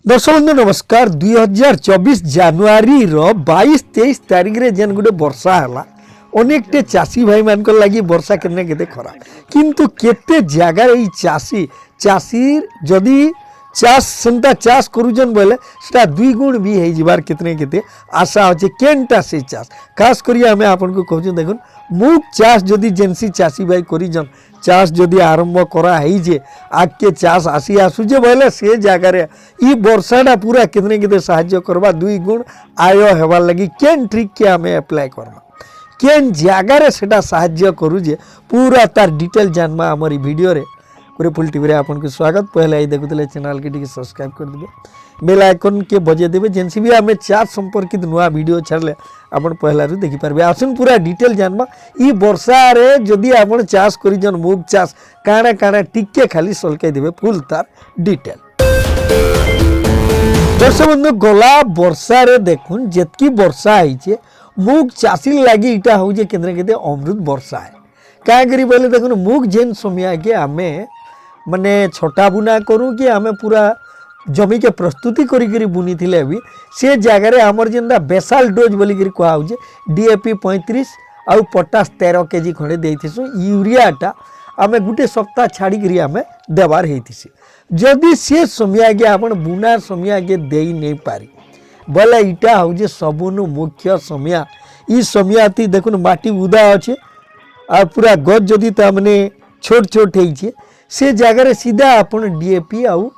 दर्शक बंधु नमस्कार 2024 जानुआरी 22-23 तारीख रे जेन गोटे वर्षा है अनेकटे चाषी भाई मान लगी वर्षा केते खरा किंतु केते जगार चाषी चाषी जदि चाष सेंता चाष करुचन बोले सेटा दुई गुण भी हो जिबार केते आशा अच्छे केनटा से चाष खास करी आमे आपन को कहूँ देखुन मुग चाष जदि जेनसी चाषी भाई करिजन चाष जदि आरंभ करा जे आगे चाष आसी आसुचे बोले से जगार ई वर्षाटा पूरा केते साहाय्य करवा दुई गुण आय हेबार लगी केन ट्रिक के आमे अप्लाई करवा केन जगार सेटा साहाय्य करूजे पूरा तार डिटेल जानवा आमर वीडियो रे पुरेफुल टीवी रे आपन को स्वागत। पहले आई देखुले चैनल के टिके सब्सक्राइब कर देबे बेल आइकन के बजे देबे जेनसी भी आमे चाष संपर्कित नुआ वीडियो छाड़ले आपन पहला रु देखि पारबे। आसुन पूरा डिटेल जानबा ई वर्षा रे जदि आपन चाष करिजन मुग चाष काना काना टिके खाली सलकाई देबे फुल तार डिटेल। दर्शक बंधु गला वर्षा रे देखुन जेतकी वर्षा आइचे मुग चाषी लगी इटा हो जे केते अमृत वर्षा है क्या करी बोले देखुन मुग जेन समय के आमे माने छोटा बुना करूँ कि आमे पूरा जमी के प्रस्तुति करी बुनी थिले भी से जगार आमर जेनटा बेसाल डोज बोली कहुचे डीएपी 35 आउ पोटास 13 केजी खंडे देथिसु यूरियाटा आमे गुटे सप्ताह छाड़ी आमे देवार हेतिसी जदि से समय के आपण बुना समय के देई नहीं पारी बोले इटा हूँ सबुनु मुख्य समय ई समय देखुन माटी उदा अच्छे आ पूरा गज जदि तामने छोट छोट है से जगार सीधा आपन डीएपी आउ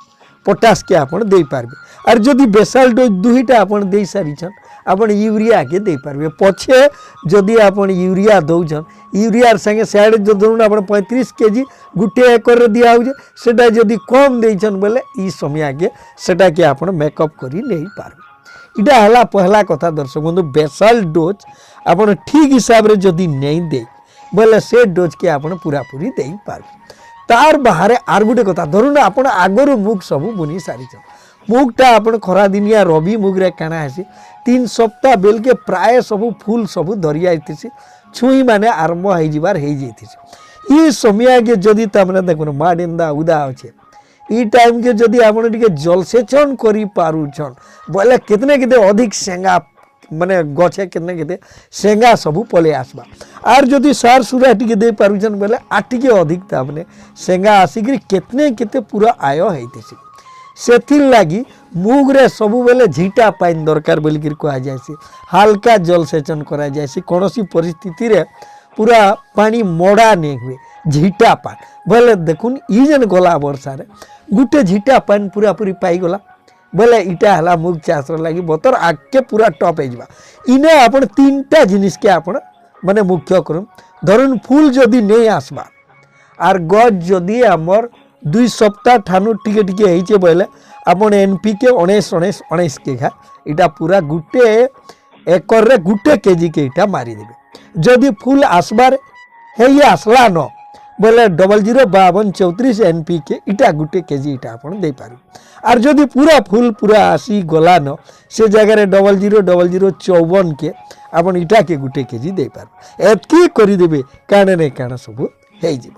पोटास के आपन दे पारबे आर जदि बेसाल डोज दुईटा आपन दे सारिछन आपन यूरिया के दे पारबे पछे जदि आपन यूरिया दौछन यूरिया संगे साइड जो धरुन आपन 35 केजी गुटे एकर रे दिया होजे सेटा जदि कम देछन बोले ई समय के सेटा के आपन मेकअप करी नहीं पारबे। इटा हला पहला कथा दर्शक बंधु बेसाल डोज आपन ठीक हिसाब रे जदि नहीं दे बोले से डोज के आपन पूरा पूरी दे पारबे। तार बाहर आर गोटे कथा धरुन आपन आगरु मुग सबू बुनी सारिछन मुगटा आपन खरा दिनिया रवि मुग रे काना हेसी 3 सप्ताह बेल के प्राय सबू फूल सबू धरी आइथिसी छुई माने आरंभ हो जिबार हे जैथिसी ई समय के जदि तामने देखुन माडेंदा उदा अच्छे ई टाइम के जदि आपन टिके जलसेचन करी पारुछन बोले केते अधिक सेंगा माने गछे केते सेंगा सबू पले आसबा आर जदि सार सुरा टिके दे पारुछन बोले आटिके अधिक तामने सेंगा आसिकरी केते पूरा आय हेतिसी सेथिर लागी मुग रे सबु बेले झीटा पाइन दरकार बोली कहा जायसी हल्का जलसेचन करा जायसी कोनोसी परिस्थिति रे पूरा पानी मोड़ा नहीं हुए झीटा पान बोले देखुन ई जेन गला वर्षा रे गुटे झीटा पान पूरा पूरी पाई गला बोले इटा हला मुग चाष लगी बतर आगे पूरा टप हो इने आपन तीनटा जिनिस के आपन माने मुख्य करूँ धरुन फूल जदि नहीं आसबा आर गज जदि आमर 2 सप्ताह ठानु टिके टिके होइचे बोले आपन एनपीके 19 के घा इटा पूरा गुटे एकर रे गुटे केजी के इटा मारी देबे जदि फूल आसबार हे आसला न बोले 005234 एनपीके इटा गुटे केजी इटा आपन दे पारी आर जदि पूरा फूल पूरा आसी गला न से जगह 000054 के आपन इटा के गुटे केजी दे पार एतकी करी देबे काने ने काना सब हे जे।